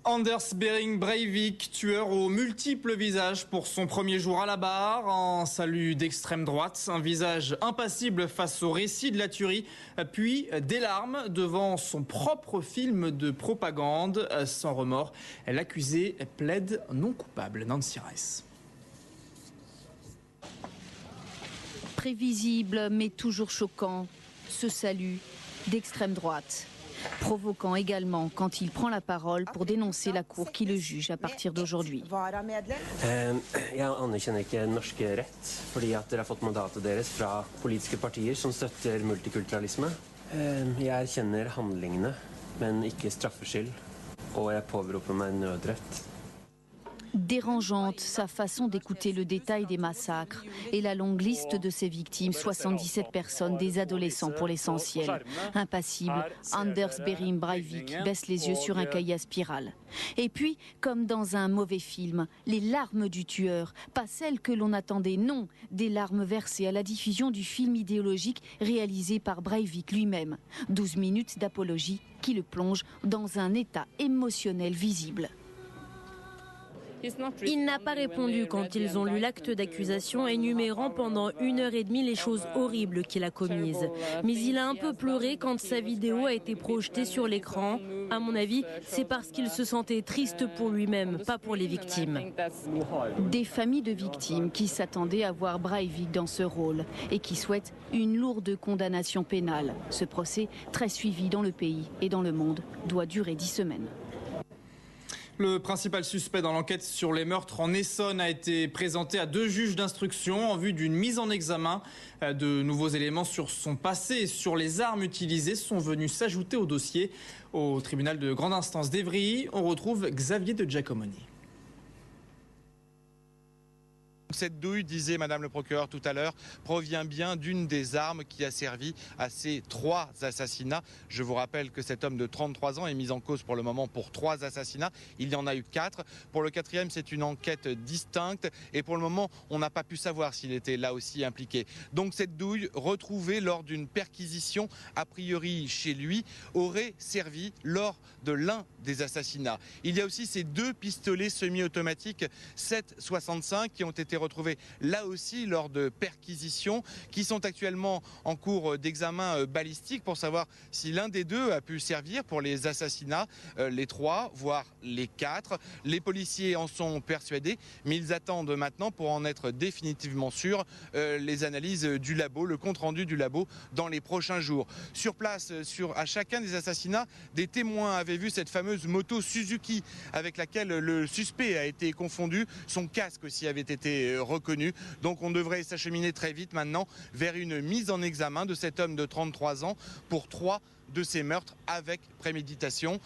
Anders Behring Breivik, tueur aux multiples visages pour son premier jour à la barre, un salut d'extrême droite, un visage impassible face au récit de la tuerie, puis des larmes devant son propre film de propagande. Sans remords, l'accusé plaide non coupable. Nancy Rice. Prévisible mais toujours choquant, ce salut d'extrême droite. Provoquant également quand il prend la parole pour dénoncer la cour qui le juge à partir d'aujourd'hui. Jeg anerkjenner ikke norsk rett, fordi at dere har fått mandatet deres fra politiske partier som støtter multikulturalisme. Jeg erkjenner handlingene, men ikke straffskyld, og jeg påberoper meg nødrett. Dérangeante, sa façon d'écouter le détail des massacres et la longue liste de ses victimes, 77 personnes, des adolescents pour l'essentiel. Impassible, Anders Behring Breivik baisse les yeux sur un cahier à spirale. Et puis, comme dans un mauvais film, les larmes du tueur, pas celles que l'on attendait, non, des larmes versées à la diffusion du film idéologique réalisé par Breivik lui-même. 12 minutes d'apologie qui le plonge dans un état émotionnel visible. Il n'a pas répondu quand ils ont lu l'acte d'accusation énumérant pendant 1h30 les choses horribles qu'il a commises. Mais il a un peu pleuré quand sa vidéo a été projetée sur l'écran. À mon avis, c'est parce qu'il se sentait triste pour lui-même, pas pour les victimes. Des familles de victimes qui s'attendaient à voir Breivik dans ce rôle et qui souhaitent une lourde condamnation pénale. Ce procès, très suivi dans le pays et dans le monde, doit durer 10 semaines. Le principal suspect dans l'enquête sur les meurtres en Essonne a été présenté à 2 juges d'instruction en vue d'une mise en examen. De nouveaux éléments sur son passé et sur les armes utilisées sont venus s'ajouter au dossier. Au tribunal de grande instance d'Évry, on retrouve Xavier de Giacomoni. Cette douille, disait Madame le procureur tout à l'heure, provient bien d'une des armes qui a servi à ces 3 assassinats. Je vous rappelle que cet homme de 33 ans est mis en cause pour le moment pour 3 assassinats. Il y en a eu 4. Pour le 4e, c'est une enquête distincte. Et pour le moment, on n'a pas pu savoir s'il était là aussi impliqué. Donc cette douille, retrouvée lors d'une perquisition, a priori chez lui, aurait servi lors de l'un des assassinats. Il y a aussi ces 2 pistolets semi-automatiques 7,65 qui ont été retrouvés là aussi lors de perquisitions qui sont actuellement en cours d'examen balistique pour savoir si l'un des 2 a pu servir pour les assassinats, les 3, voire les 4. Les policiers en sont persuadés, mais ils attendent maintenant pour en être définitivement sûrs les analyses du labo, le compte-rendu du labo dans les prochains jours. Sur place, à chacun des assassinats, des témoins avaient vu cette fameuse moto Suzuki avec laquelle le suspect a été confondu. Son casque aussi avait été reconnu. Donc on devrait s'acheminer très vite maintenant vers une mise en examen de cet homme de 33 ans pour 3 de ces meurtres avec préméditation.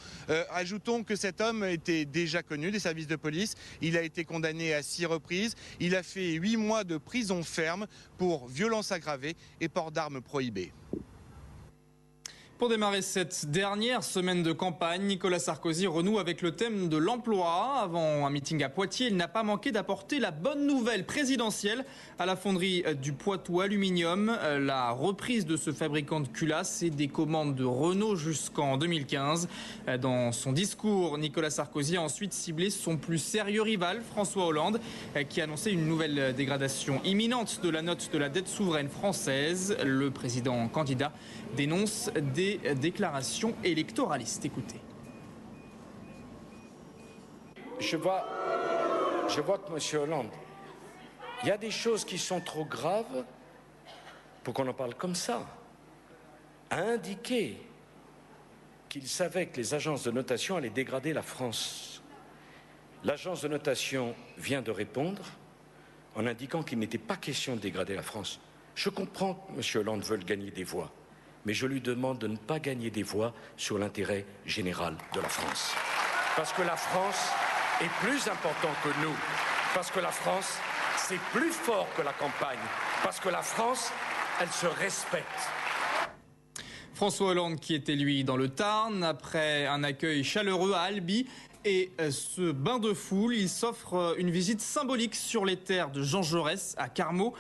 Ajoutons que cet homme était déjà connu des services de police. Il a été condamné à 6 reprises. Il a fait 8 mois de prison ferme pour violence aggravée et port d'armes prohibées. Pour démarrer cette dernière semaine de campagne, Nicolas Sarkozy renoue avec le thème de l'emploi. Avant un meeting à Poitiers, il n'a pas manqué d'apporter la bonne nouvelle présidentielle à la fonderie du Poitou Aluminium. La reprise de ce fabricant de culasse et des commandes de Renault jusqu'en 2015. Dans son discours, Nicolas Sarkozy a ensuite ciblé son plus sérieux rival, François Hollande, qui a annoncé une nouvelle dégradation imminente de la note de la dette souveraine française. Le président candidat dénonce des déclarations électoralistes. Écoutez. Je vote M. Hollande. Il y a des choses qui sont trop graves pour qu'on en parle comme ça. A indiqué qu'il savait que les agences de notation allaient dégrader la France. L'agence de notation vient de répondre en indiquant qu'il n'était pas question de dégrader la France. Je comprends que M. Hollande veuille gagner des voix, mais je lui demande de ne pas gagner des voix sur l'intérêt général de la France. Parce que la France est plus importante que nous. Parce que la France, c'est plus fort que la campagne. Parce que la France, elle se respecte. François Hollande qui était lui dans le Tarn après un accueil chaleureux à Albi. Et ce bain de foule, il s'offre une visite symbolique sur les terres de Jean Jaurès à Carmaux.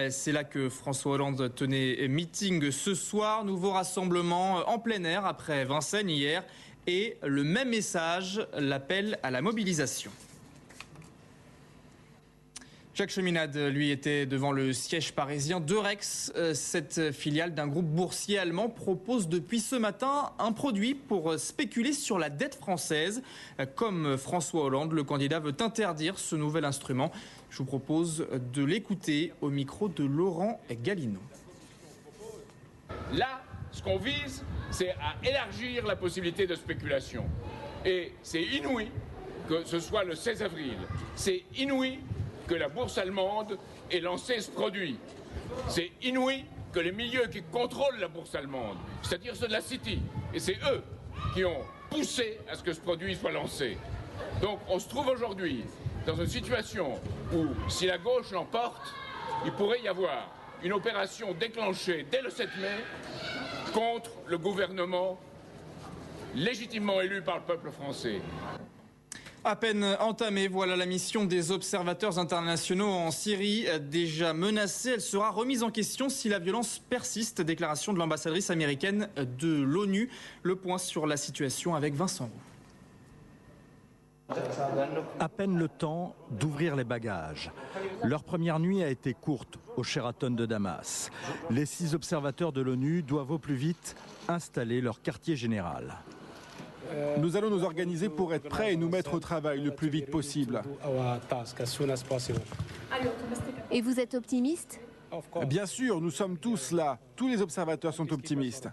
C'est là que François Hollande tenait meeting ce soir. Nouveau rassemblement en plein air après Vincennes hier. et le même message, l'appel à la mobilisation. Jacques Cheminade, lui, était devant le siège parisien d'Eurex. Cette filiale d'un groupe boursier allemand propose depuis ce matin un produit pour spéculer sur la dette française. Comme François Hollande, le candidat veut interdire ce nouvel instrument. Je vous propose de l'écouter au micro de Laurent Galinaud. Là, ce qu'on vise, c'est à élargir la possibilité de spéculation. Et c'est inouï que ce soit le 16 avril. C'est inouï que la bourse allemande ait lancé ce produit. C'est inouï que les milieux qui contrôlent la bourse allemande, c'est-à-dire ceux de la City, et c'est eux qui ont poussé à ce que ce produit soit lancé. Donc on se trouve aujourd'hui dans une situation où, si la gauche l'emporte, il pourrait y avoir une opération déclenchée dès le 7 mai contre le gouvernement légitimement élu par le peuple français. À peine entamée, voilà la mission des observateurs internationaux en Syrie. Déjà menacée, elle sera remise en question si la violence persiste. Déclaration de l'ambassadrice américaine de l'ONU. Le point sur la situation avec Vincent Roux. À peine le temps d'ouvrir les bagages. Leur première nuit a été courte au Sheraton de Damas. Les 6 observateurs de l'ONU doivent au plus vite installer leur quartier général. Nous allons nous organiser pour être prêts et nous mettre au travail le plus vite possible. Et vous êtes optimiste ? Bien sûr, nous sommes tous là. Tous les observateurs sont optimistes.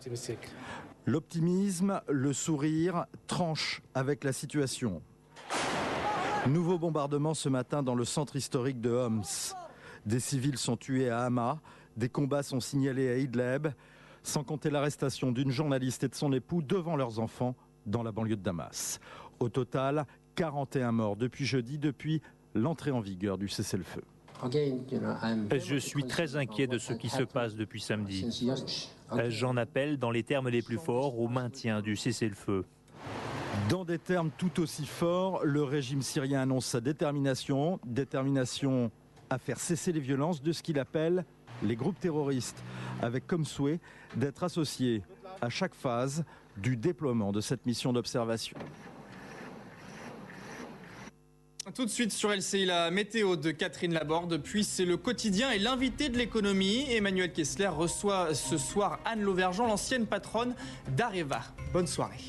L'optimisme, le sourire tranchent avec la situation. Nouveau bombardement ce matin dans le centre historique de Homs. Des civils sont tués à Hama, des combats sont signalés à Idlib, sans compter l'arrestation d'une journaliste et de son époux devant leurs enfants dans la banlieue de Damas. Au total, 41 morts depuis jeudi, depuis l'entrée en vigueur du cessez-le-feu. Je suis très inquiet de ce qui se passe depuis samedi. J'en appelle dans les termes les plus forts au maintien du cessez-le-feu. Dans des termes tout aussi forts, le régime syrien annonce sa détermination à faire cesser les violences de ce qu'il appelle les groupes terroristes, avec comme souhait d'être associés à chaque phase du déploiement de cette mission d'observation. Tout de suite sur LCI, la météo de Catherine Laborde, puis c'est le quotidien et l'invité de l'économie. Emmanuel Kessler reçoit ce soir Anne Lauvergeon, l'ancienne patronne d'Areva. Bonne soirée.